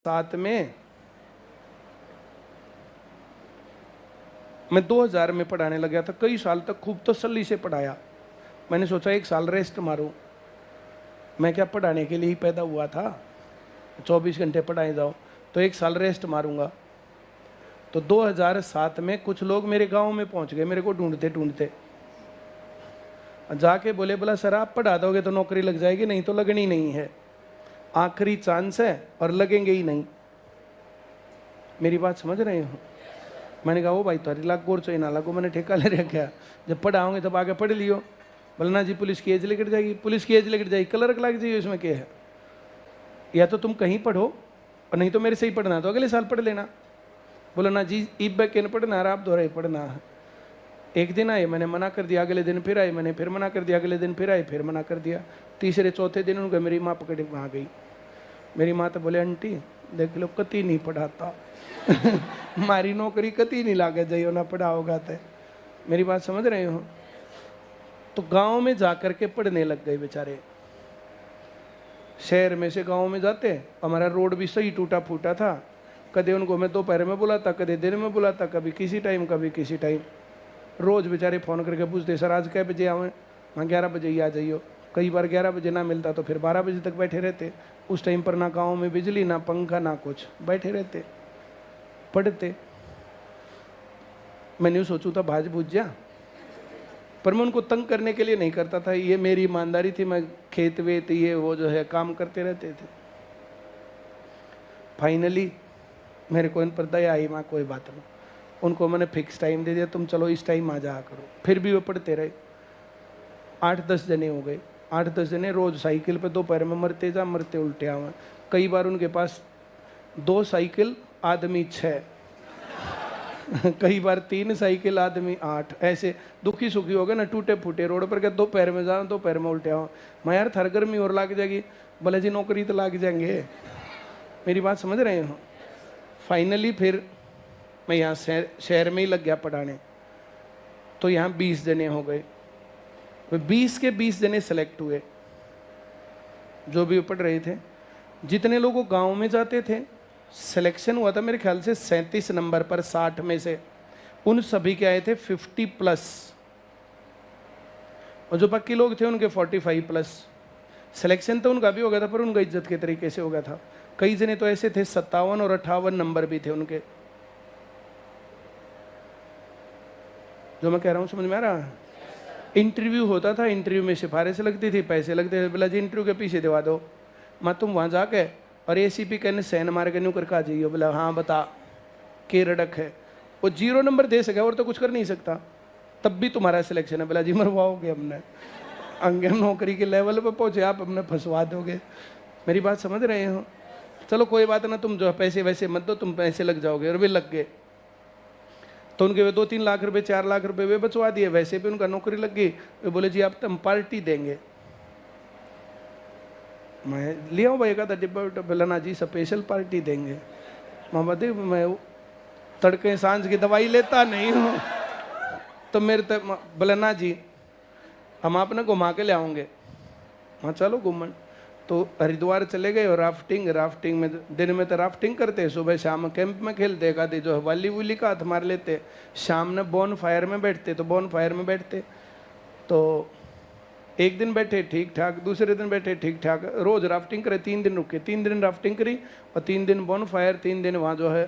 2007 में मैं 2000 में पढ़ाने लग गया था। कई साल तक खूब तसल्ली से पढ़ाया। मैंने सोचा 1 साल रेस्ट मारूं। मैं क्या पढ़ाने के लिए ही पैदा हुआ था? 24 घंटे पढ़ाए जाओ, तो 1 साल रेस्ट मारूंगा। तो 2007 में कुछ लोग मेरे गांव में पहुंच गए, मेरे को ढूंढते ढूंढते। जाके बोले, बोला सर आप पढ़ा दोगे तो नौकरी लग जाएगी, नहीं तो लगनी नहीं है, आखिरी चांस है और लगेंगे ही नहीं। मेरी बात समझ रहे हो? मैंने कहा वो भाई तो लाख गोर चो ना लगो, मैंने ठेका ले रखा, जब पढ़ाओगे तब आगे पढ़ लियो। बोलना जी पुलिस की एज लेकर जाएगी, पुलिस की एज लेकर जाएगी, क्लर्क लग जाइए, इसमें क्या है? या तो तुम कहीं पढ़ो और नहीं तो मेरे से ही पढ़ना, तो अगले साल पढ़ लेना। बोलो ना जी ईब के पढ़ना रहा, आप दोहरा ही पढ़ना है। एक दिन आए, मैंने मना कर दिया, अगले दिन फिर आए, मैंने फिर मना कर दिया, अगले दिन फिर आए, फिर मना कर दिया। तीसरे चौथे दिन उनके मेरी माँ पकड़ आ गई। मेरी माँ तो बोले आंटी देख लो कति नहीं पढ़ाता मारी नौकरी कति नहीं लागे जाइयो ना पढ़ाओगा तो। मेरी बात समझ रहे हो? तो गांव में जाकर के पढ़ने लग गए बेचारे। शहर में से गांव में जाते, हमारा रोड भी सही टूटा फूटा था। कदे उनको मैं दोपहर में बुलाता, कदे दिन में बुलाता, कभी किसी टाइम कभी किसी टाइम। रोज बेचारे फ़ोन करके पूछते सर आज कै बजे आवें? हाँ 11 बजे ही आ जाइयो। कई बार 11 बजे ना मिलता तो फिर 12 बजे तक बैठे रहते। उस टाइम पर ना गांव में बिजली ना पंखा ना कुछ, बैठे रहते पढ़ते। मैंने यूँ सोचू था भाज भूज जा, पर मैं उनको तंग करने के लिए नहीं करता था, ये मेरी ईमानदारी थी। मैं खेत वेत ये वो जो है काम करते रहते थे। फाइनली मेरे को इन पर दया आई, माँ कोई बात नहीं। उनको मैंने फिक्स टाइम दे दिया, तुम चलो इस टाइम आ जा करो। फिर भी वो पढ़ते रहे। 8-10 जने हो गए। 8-10 जने रोज साइकिल पे दोपहर में मरते जा मरते उल्टे आवे। कई बार उनके पास 2 साइकिल आदमी 6 कई बार 3 साइकिल आदमी 8। ऐसे दुखी सुखी हो गए ना, टूटे फूटे रोड पर के दोपहर में जाओ दोपहर में उल्टे आओ। मैं यार थर गर्मी और लग जाएगी। बोले जी नौकरी तो लग जाएंगे। मेरी बात समझ रहे हो? फाइनली फिर मैं यहाँ शहर में ही लग गया पढ़ाने। तो यहाँ 20 जने हो गए। 20 के 20 जने सेलेक्ट हुए जो भी पढ़ रहे थे। जितने लोग गांव में जाते थे सिलेक्शन हुआ था मेरे ख्याल से 37 नंबर पर 60 में से। उन सभी के आए थे 50+, और जो बाकी लोग थे उनके 45+। सिलेक्शन तो उनका भी हो गया था, पर उनका इज्जत के तरीके से हो गया था। कई जने तो ऐसे थे 57 और 58 नंबर भी थे उनके। जो मैं कह रहा हूँ समझ में आ रहा है? इंटरव्यू होता था, इंटरव्यू में सिफारिश लगती थी, पैसे लगते थे। बोला जी इंटरव्यू के पीछे दिवा दो, मैं तुम वहाँ जाके और ACP कहने सैन मार के न्यू करके आ जाइए। बोला हाँ बता के रडक है। वो 0 नंबर दे सके और तो कुछ कर नहीं सकता, तब भी तुम्हारा सिलेक्शन है। बोला जी मरवाओगे हमने, अंगे नौकरी के लेवल पर पहुँचे आप, हमने फंसवा दोगे। मेरी बात समझ रहे हो? चलो कोई बात ना, तुम जो पैसे वैसे मत दो, तुम पैसे लग जाओगे। और वे लग गए। तो उनके वे 2-3 लाख रुपए 4 लाख रुपए वे बचवा दिए, वैसे भी उनका नौकरी लग गई। वे बोले जी आप तो हम पार्टी देंगे। मैं लिया हूँ भाई का डिब्बा विब्बा। बोला ना जी स्पेशल पार्टी देंगे। मामा दे मैं तड़के सांझ की दवाई लेता नहीं हूँ, तो मेरे तक बोला ना जी हम आपने घुमा के ले आओगे। हाँ चलो घूमन। तो हरिद्वार चले गए और राफ्टिंग में दिन में तो राफ्टिंग करते, सुबह शाम कैंप में खेलते, का जो है वाली वुली का हाथ मार लेते। शाम में बोन फायर में बैठते, तो बोन फायर में बैठते। तो एक दिन बैठे ठीक ठाक, दूसरे दिन बैठे ठीक ठाक, रोज राफ्टिंग करे। 3 दिन रुके, 3 दिन राफ्टिंग करी और 3 दिन बोन फायर, 3 दिन वहाँ जो है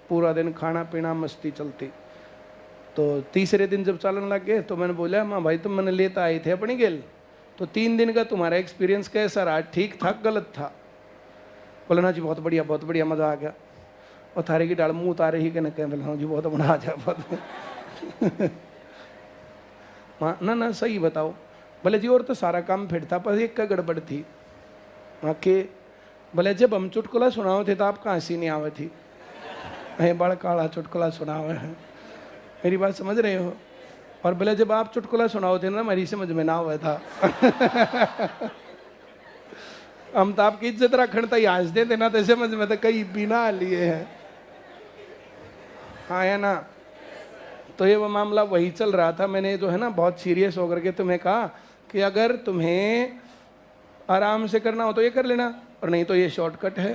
पूरा दिन खाना पीना मस्ती चलती। तो तीसरे दिन जब चलन लग गए तो मैंने बोला माँ भाई तुम मैंने लेता आए थे अपनी गेल, तो 3 दिन का तुम्हारा एक्सपीरियंस कैसा रहा? ठीक था गलत था? बोला ना जी बहुत बढ़िया मज़ा आ गया। और थारे की डाल मुँह उतारे ही कहना कह बोला जी बहुत बड़ा आ जा बहुत हाँ ना सही बताओ। बोले जी और तो सारा काम फिट था, पर एक का गड़बड़ थी। हाँ के? बोले जब हम चुटकुला सुनाओ थे तो आप कहाँ हंसी नहीं आवे थी? बड़ा काला चुटकुला सुनावे है। मेरी बात समझ रहे हो? और बोले जब आप चुटकुला सुनाओ थे ना मेरी समझ में ना हुआ था हम तो आपकी इज्जत रखने तक हंस देते ना, तो समझ में तो कई बिना लिए हैं। हाँ है ना? तो ये वो मामला वही चल रहा था। मैंने जो है ना बहुत सीरियस होकर के तुम्हें कहा कि अगर तुम्हें आराम से करना हो तो ये कर लेना, और नहीं तो ये शॉर्टकट है।